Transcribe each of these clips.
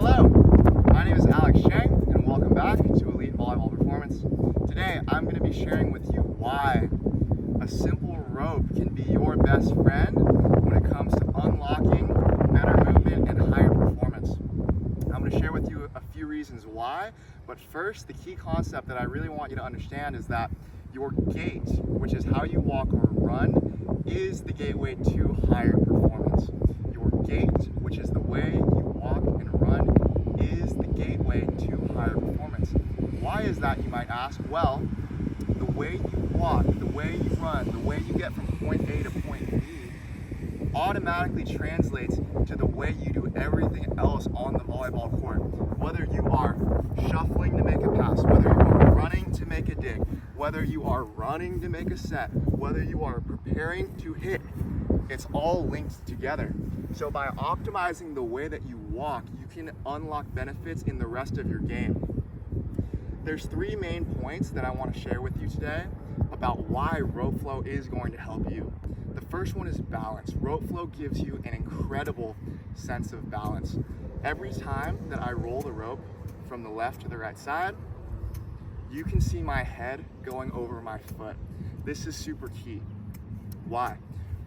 Hello, my name is Alex Sheng, and welcome back to Elite Volleyball Performance. Today, I'm going to be sharing with you why a simple rope can be your best friend when it comes to unlocking better movement and higher performance. I'm going to share with you a few reasons why, but first, the key concept that I really want you to understand is that your gait, which is how you walk or run, is the gateway to higher performance. Your gait, which is the way you walk and run, is the gateway to higher performance. Why is that, you might ask? Well, the way you walk, the way you run, the way you get from point A to point B automatically translates to the way you do everything else on the volleyball court. Whether you are shuffling to make a pass, whether you are running to make a dig, whether you are running to make a set, whether you are preparing to hit, it's all linked together. So by optimizing the way that you walk, you can unlock benefits in the rest of your game. There's three main points that I want to share with you today about why rope flow is going to help you. The first one is balance. Rope flow gives you an incredible sense of balance. Every time that I roll the rope from the left to the right side, you can see my head going over my foot. This is super key. Why?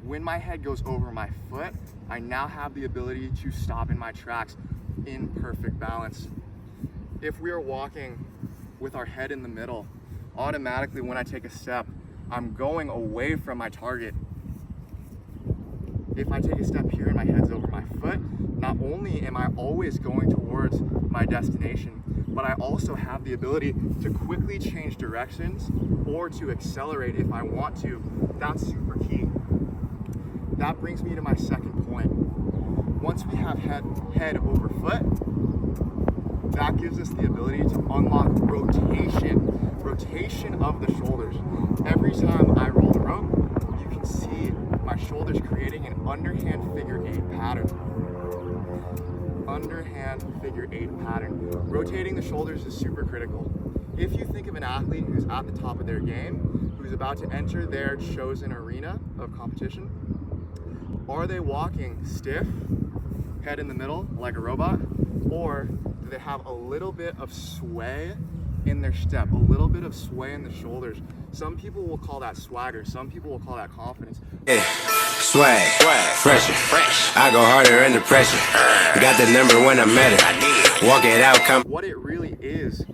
When my head goes over my foot, I now have the ability to stop in my tracks in perfect balance. If we are walking with our head in the middle, automatically when I take a step, I'm going away from my target. If I take a step here and my head's over my foot, not only am I always going towards my destination, but I also have the ability to quickly change directions or to accelerate if I want to. That's super key. That brings me to my second point. Once we have head over foot, that gives us the ability to unlock rotation of the shoulders. Every time I roll the rope, you can see my shoulders creating an underhand figure eight pattern. Underhand figure eight pattern. Rotating the shoulders is super critical. If you think of an athlete who's at the top of their game, who's about to enter their chosen arena of competition, are they walking stiff, head in the middle like a robot, or do they have a little bit of sway in their step, a little bit of sway in the shoulders? Some people will call that swagger, some people will call that confidence. Yeah, swag, fresher, I go harder under pressure. Got the number when I'm at it. Walk it out, come. What it really is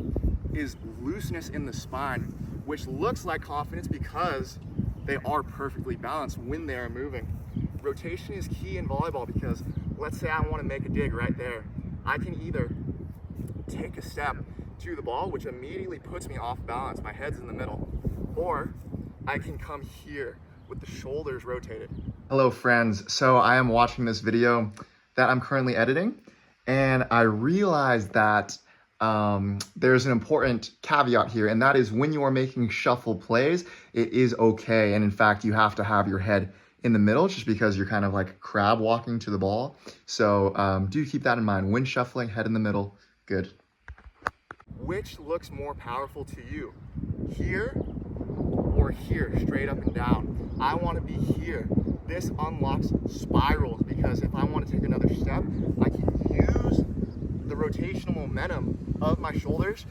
looseness in the spine, which looks like confidence because they are perfectly balanced when they are moving. Rotation is key in volleyball because let's say I want to make a dig right there. I can either take a step to the ball, which immediately puts me off balance, my head's in the middle, or I can come here with the shoulders rotated. Hello friends, so I am watching this video that I'm currently editing, and I realized that there's an important caveat here, and that is when you are making shuffle plays, it is okay, and in fact you have to have your head in the middle just because you're kind of like crab walking to the ball. So do keep that in mind. When shuffling, head in the middle, good. Which looks more powerful to you? Here or here, straight up and down? I want to be here. This unlocks spirals because if I want to take another step, I can use the rotational momentum of my shoulders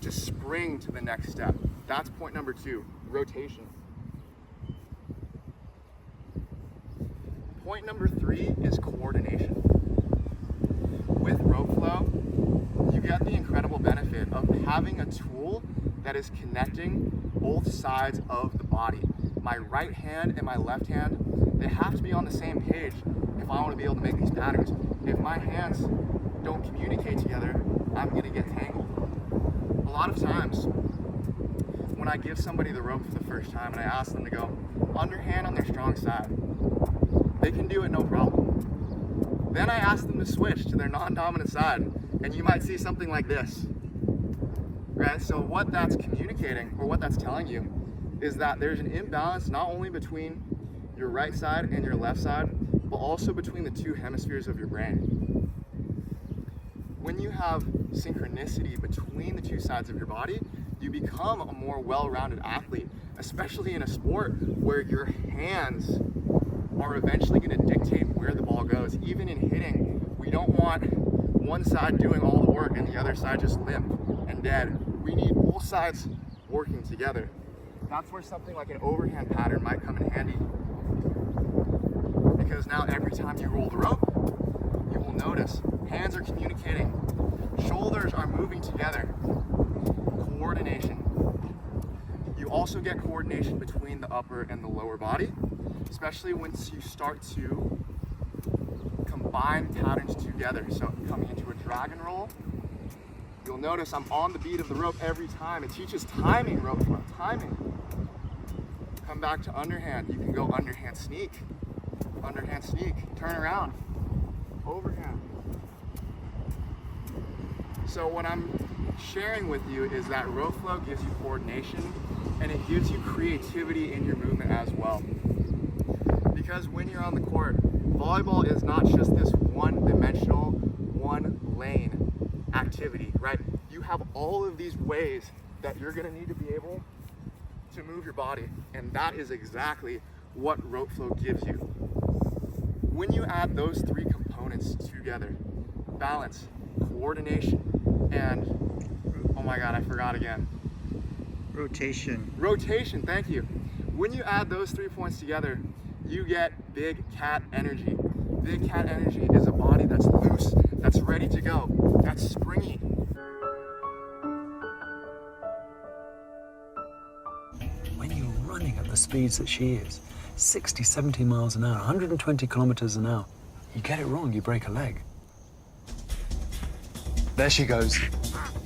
to spring to the next step. That's point number two, rotation. Point number three is coordination. With rope flow, you get the incredible benefit of having a tool that is connecting both sides of the body. My right hand and my left hand, they have to be on the same page if I want to be able to make these patterns. If my hands don't communicate together, I'm going to get tangled. A lot of times, when I give somebody the rope for the first time and I ask them to go underhand on their strong side, they can do it no problem. Then I ask them to switch to their non-dominant side, and you might see something like this, right? So what that's communicating, or what that's telling you, is that there's an imbalance not only between your right side and your left side, but also between the two hemispheres of your brain. When you have synchronicity between the two sides of your body, you become a more well-rounded athlete, especially in a sport where your hands are eventually going to dictate where the ball goes. Even in hitting, we don't want one side doing all the work and the other side just limp and dead. We need both sides working together. That's where something like an overhand pattern might come in handy. Because now every time you roll the rope, you will notice hands are communicating, shoulders are moving together, coordination. You also get coordination between the upper and the lower body, especially once you start to combine patterns together. So coming into a dragon roll, you'll notice I'm on the beat of the rope every time. It teaches timing, rope flow, timing. Come back to underhand. You can go underhand sneak, turn around, overhand. So what I'm sharing with you is that rope flow gives you coordination and it gives you creativity in your movement as well. Because when you're on the court, volleyball is not just this one-dimensional, one-lane activity, right? You have all of these ways that you're gonna need to be able to move your body, and that is exactly what rope flow gives you. When you add those three components together, balance, coordination, and, oh my God, I forgot again. Rotation, thank you. When you add those 3 points together, you get big cat energy. Big cat energy is a body that's loose, that's ready to go, that's springy. When you're running at the speeds that she is, 60, 70 miles an hour, 120 kilometers an hour, you get it wrong, you break a leg. There she goes.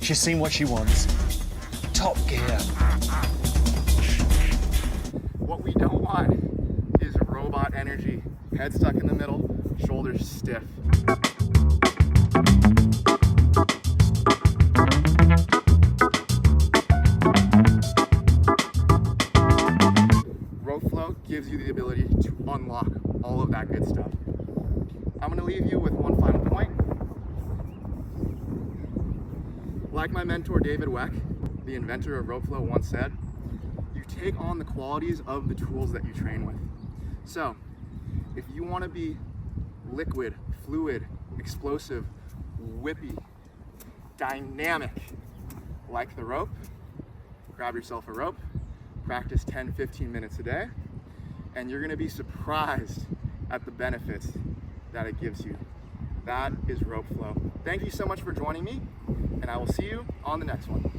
She's seen what she wants. Top gear. What we don't want is robot energy. Head stuck in the middle, shoulders stiff. Rope flow gives you the ability to unlock all of that good stuff. I'm gonna leave you with one final point. Like my mentor David Weck, the inventor of rope flow, once said, you take on the qualities of the tools that you train with. So, if you want to be liquid, fluid, explosive, whippy, dynamic, like the rope, grab yourself a rope, practice 10, 15 minutes a day, and you're going to be surprised at the benefits that it gives you. That is rope flow. Thank you so much for joining me, and I will see you on the next one.